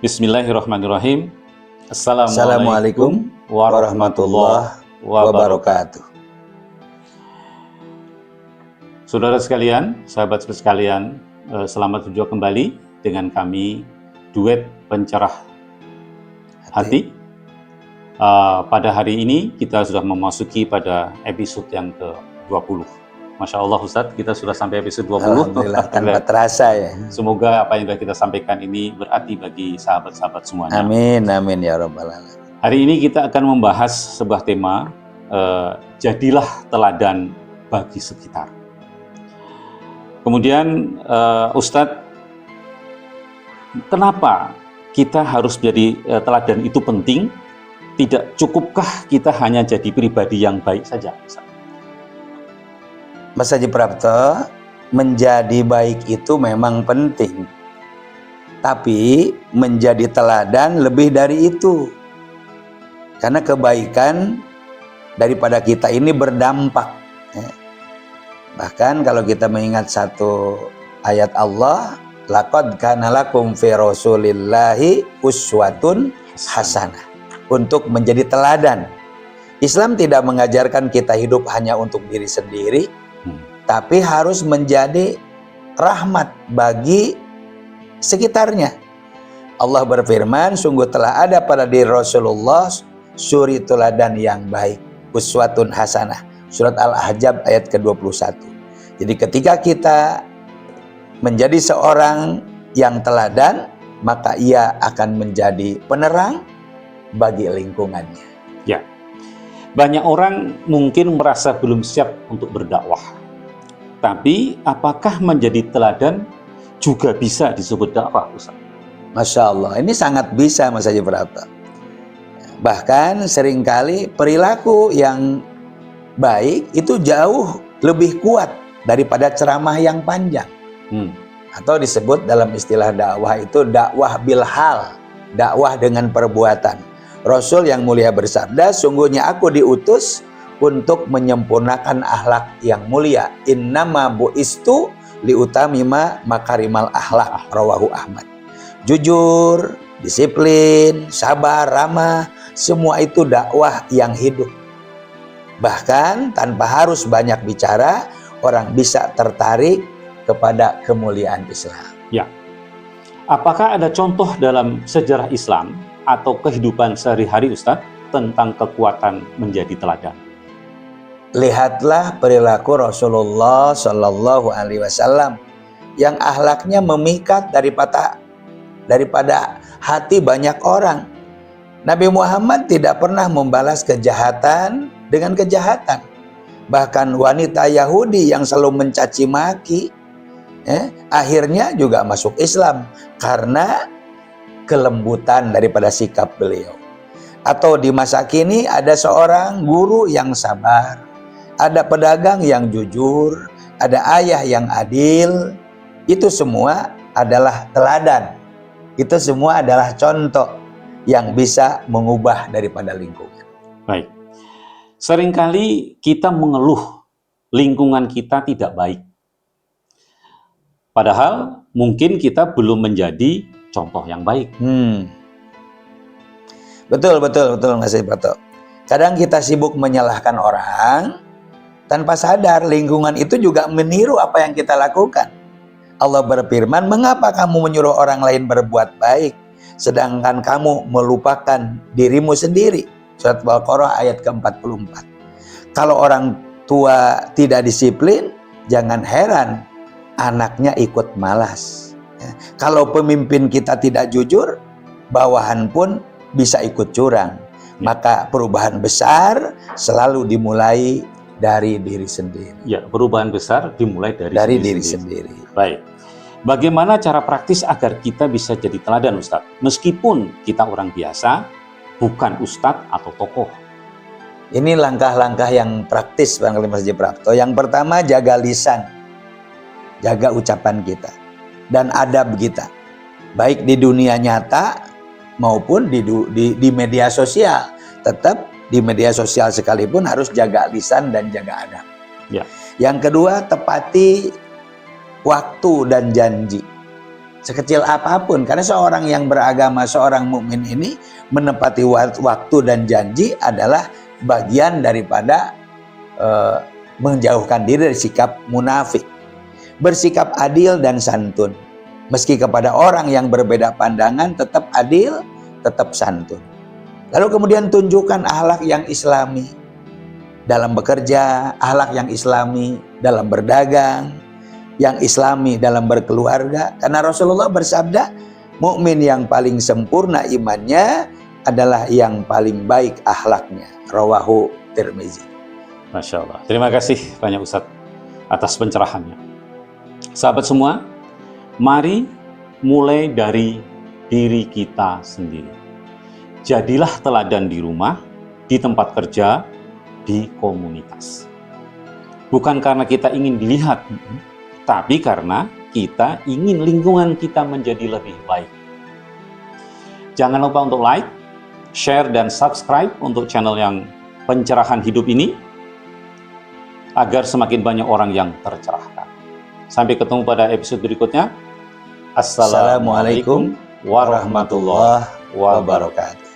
Bismillahirrahmanirrahim. Assalamualaikum warahmatullahi wabarakatuh. Saudara sekalian, sahabat sekalian, selamat berjumpa kembali dengan kami, Duet Pencerah Hati. Pada hari ini kita sudah memasuki pada episode yang ke-20. Masya Allah Ustadz, kita sudah sampai episode 20. Alhamdulillah, tanpa terasa ya. Semoga apa yang sudah kita sampaikan ini berarti bagi sahabat-sahabat semuanya. Amin, amin ya rabbal alamin. Hari ini kita akan membahas sebuah tema, jadilah teladan bagi sekitar. Kemudian Ustadz, kenapa kita harus menjadi teladan itu penting? Tidak cukupkah kita hanya jadi pribadi yang baik saja? Mas Haji Prapto, menjadi baik itu memang penting. Tapi menjadi teladan lebih dari itu. Karena kebaikan daripada kita ini berdampak. Bahkan kalau kita mengingat satu ayat Allah, laqad kana lakum fi rasulillahi uswatun hasanah. Untuk menjadi teladan. Islam tidak mengajarkan kita hidup hanya untuk diri sendiri, tapi harus menjadi rahmat bagi sekitarnya. Allah berfirman, sungguh telah ada pada diri Rasulullah suri teladan yang baik, uswatun hasanah. Surat Al-Ahzab ayat ke-21. Jadi ketika kita menjadi seorang yang teladan, maka ia akan menjadi penerang bagi lingkungannya. Ya, banyak orang mungkin merasa belum siap untuk berdakwah. Tapi apakah menjadi teladan juga bisa disebut dakwah, Ustaz? Masya Allah, ini sangat bisa Mas Haji Prapto. Bahkan seringkali perilaku yang baik itu jauh lebih kuat daripada ceramah yang panjang. Atau disebut dalam istilah dakwah itu dakwah bilhal, dakwah dengan perbuatan. Rasul yang mulia bersabda, sungguhnya aku diutus untuk menyempurnakan akhlak yang mulia. Innama bu'istu liutamima makarimal akhlak, rawahu Ahmad. Jujur, disiplin, sabar, ramah, semua itu dakwah yang hidup. Bahkan tanpa harus banyak bicara, orang bisa tertarik kepada kemuliaan Islam. Ya. Apakah ada contoh dalam sejarah Islam atau kehidupan sehari-hari Ustadz tentang kekuatan menjadi teladan? Lihatlah perilaku Rasulullah Shallallahu Alaihi Wasallam yang akhlaknya memikat daripada hati banyak orang. Nabi Muhammad tidak pernah membalas kejahatan dengan kejahatan. Bahkan wanita Yahudi yang selalu mencaci maki, akhirnya juga masuk Islam karena kelembutan daripada sikap beliau. Atau di masa kini ada seorang guru yang sabar, ada pedagang yang jujur, ada ayah yang adil. Itu semua adalah teladan. Itu semua adalah contoh yang bisa mengubah daripada lingkungan. Baik. Seringkali kita mengeluh lingkungan kita tidak baik. Padahal mungkin kita belum menjadi contoh yang baik. Betul Mas Ibrato. Kadang kita sibuk menyalahkan orang, tanpa sadar lingkungan itu juga meniru apa yang kita lakukan. Allah berfirman, mengapa kamu menyuruh orang lain berbuat baik, sedangkan kamu melupakan dirimu sendiri? Surat Al-Baqarah ayat ke-44. Kalau orang tua tidak disiplin, jangan heran anaknya ikut malas. Kalau pemimpin kita tidak jujur, bawahan pun bisa ikut curang. Maka perubahan besar selalu dimulai dari diri sendiri. Ya, perubahan besar dimulai dari diri sendiri. Baik. Bagaimana cara praktis agar kita bisa jadi teladan, Ustadz? Meskipun kita orang biasa, bukan Ustadz atau tokoh. Ini langkah-langkah yang praktis Bang Mas Haji Prapto. Yang pertama, jaga lisan. Jaga ucapan kita dan adab kita. Baik di dunia nyata maupun di media sosial. Tetap di media sosial sekalipun harus jaga lisan dan jaga adab. Ya. Yang kedua, tepati waktu dan janji. sekecil apapun, karena seorang yang beragama, seorang mukmin ini menepati waktu dan janji adalah bagian daripada menjauhkan diri dari sikap munafik. Bersikap adil dan santun, meski kepada orang yang berbeda pandangan tetap adil, tetap santun. Lalu kemudian tunjukkan akhlak yang islami dalam bekerja, akhlak yang islami dalam berdagang, yang islami dalam berkeluarga. Karena Rasulullah bersabda, mukmin yang paling sempurna imannya adalah yang paling baik akhlaknya. Rawahu Tirmizi. Masya Allah. Terima kasih banyak Ustadz atas pencerahannya. Sahabat semua, mari mulai dari diri kita sendiri. Jadilah teladan di rumah, di tempat kerja, di komunitas. Bukan karena kita ingin dilihat, tapi karena kita ingin lingkungan kita menjadi lebih baik. Jangan lupa untuk like, share, dan subscribe untuk channel yang pencerahan hidup ini, agar semakin banyak orang yang tercerahkan. Sampai ketemu pada episode berikutnya. Assalamualaikum warahmatullahi wabarakatuh.